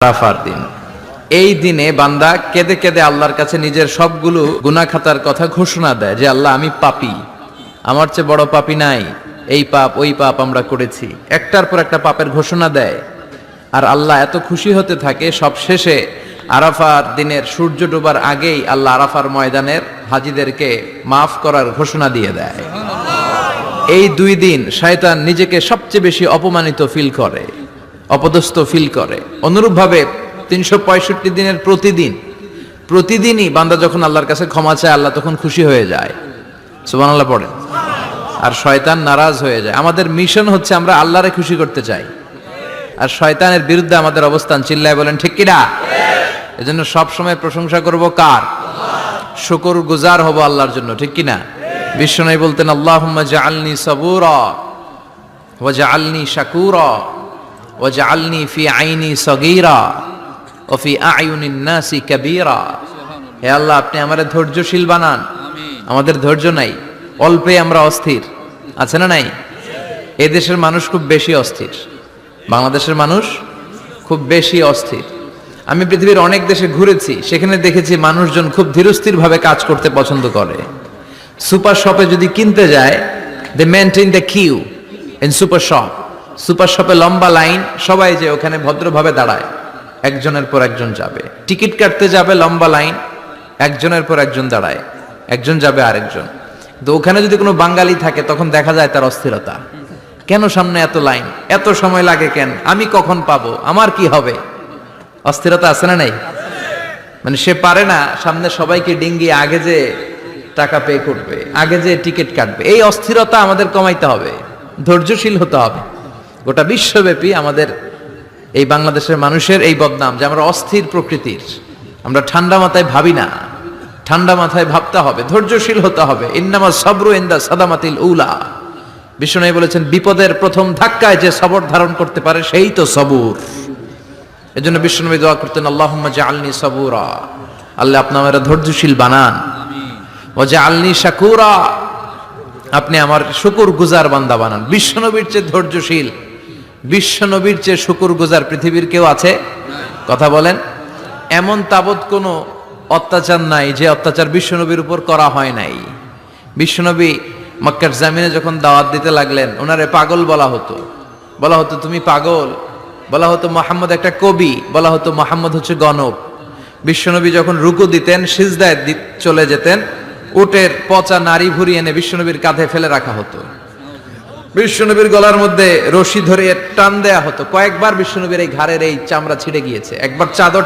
আরাফার দিন। এই দিনে বান্দা কেঁদে কেঁদে আল্লাহর কাছে নিজের সবগুলো গুনাহ খাতার কথা ঘোষণা দেয় যে আল্লাহ আমি পাপী, আমার চেয়ে বড় পাপী নাই, এই পাপ ওই পাপ আমরা করেছি, একটার পর একটা পাপের ঘোষণা দেয়। আর আল্লাহ এত খুশি হতে থাকে, সব শেষে আরাফার দিনের সূর্য ডোবার আগেই আল্লাহ আরাফার ময়দানের হাজীদেরকে মাফ করার ঘোষণা দিয়ে দেয়। এই দুই দিন শয়তান নিজেকে সবচেয়ে বেশি অপমানিত ফিল করে, অপদস্থ ফিল করে। অনুরূপভাবে 365 দিনের প্রতিদিনই বান্দা যখন আল্লাহর কাছে ক্ষমা চায়, আল্লাহ তখন খুশি হয়ে যায়। সুবহানাল্লাহ পড়েন। আর শয়তান নারাজ হয়ে যায়। আমাদের মিশন হচ্ছে আমরা আল্লাহরে খুশি করতে চাই, আর শয়তানের বিরুদ্ধে আমাদের অবস্থান। চিল্লায় বলেন ঠিক কিনা? এজন্য সব সময় প্রশংসা করব কার? শুকরগুজার হব আল্লাহর জন্য, ঠিক কিনা? বিশ্বনবী বলতেন আল্লাহুম্মা জাআলনি সাবুরা ওয়া জাআলনি শাকুরা ওয়া জাআলনি ফি আইনি সগীরা ওয়া ফি আয়ুনিন নাসি কাবীরা। হে আল্লাহ, আপনি আমারে ধৈর্যশীল বানান। আমাদের ধৈর্য নাই, অল্পে আমরা অস্থির, আছে না নাই? এই দেশের মানুষ খুব বেশি অস্থির, বাংলাদেশের মানুষ খুব বেশি অস্থির। আমি পৃথিবীর অনেক দেশে ঘুরেছি, সেখানে দেখেছি মানুষজন খুব ধীরস্থির ভাবে কাজ করতে পছন্দ করে। সুপার শপে যদি কিনতে যায়, they maintain the queue in super shop. Super শপে লম্বা লাইন, সবাই যে ওখানে ভদ্রভাবে দাঁড়ায়, একজনের পর একজন যাবে। টিকিট কাটতে যাবে, লম্বা লাইন, একজনের পর একজন দাঁড়ায়, একজন যাবে আরেকজন। তো ওখানে যদি কোনো বাঙালি থাকে, তখন দেখা যায় তার অস্থিরতা। কেন সামনে এত লাইন, এত সময় লাগে কেন, আমি কখন পাবো, আমার কি হবে? অস্থিরতা আছে না নাই? মানে সে পারে না সামনে সবাইকে ডিঙ্গিয়ে আগে যে টাকা পে করবে, আগে যে টিকিট কাটবে। এই অস্থিরতা আমাদের কমাইতে হবে, ধৈর্যশীল হতে হবে। গোটা বিশ্বব্যাপী আমাদের এই বাংলাদেশের মানুষের এই বদনাম যে আমরা অস্থির প্রকৃতির, আমরা ঠান্ডা মাথায় ভাবি না। ঠান্ডা মাথায় ভাবতে হবে, ধৈর্যশীল হতে হবে। ইন্নামা সাবরু ইনদা সাদামাতিল উলা। বিষ্ণু বলেছেন, বিপদের প্রথম ধাক্কায় যে সবর ধারণ করতে পারে সেই তো সবুর। এজন্য বিষ্ণু দোয়া করতেন আল্লাহুম্মা জাআলনি সাবুরা, আল্লাহ আপনি আমারে ধৈর্যশীল বানান। ওয়া জাআলনি শাকুরা, আপনি আমার শুকরগুজার বান্দা বানান। বিশ্বনবীর চেয়ে ধৈর্যশীল, বিশ্বনবীর চেয়ে শুকরগুজার পৃথিবীর কেউ আছে? কথা বলেন। এমন তাবৎ কোনো অত্যাচার নাই যে অত্যাচার বিশ্বনবীর উপর করা হয় নাই। বিশ্বনবী মক্কার জামিনে যখন দাওয়াত দিতে লাগলেন, ওনারে পাগল বলা হতো তুমি পাগল, বলা হতো মুহাম্মদ একটা কবি, বলা হতো মুহাম্মদ হচ্ছে গণক। বিশ্বনবী যখন রুকু দিতেন, সিজদায় চলে যেতেন, উটের পচা নারী ভুরি এনে বিশ্বনবীর কাঁধে ফেলে রাখা হতো। বিশ্বনবীর গলার মধ্যে রশি ধরে টান দেয়া হতো। কয়েকবার বিশ্বনবীর এই ঘাড়ের এই চামড়া ছিঁড়ে গিয়েছে। একবার চাদর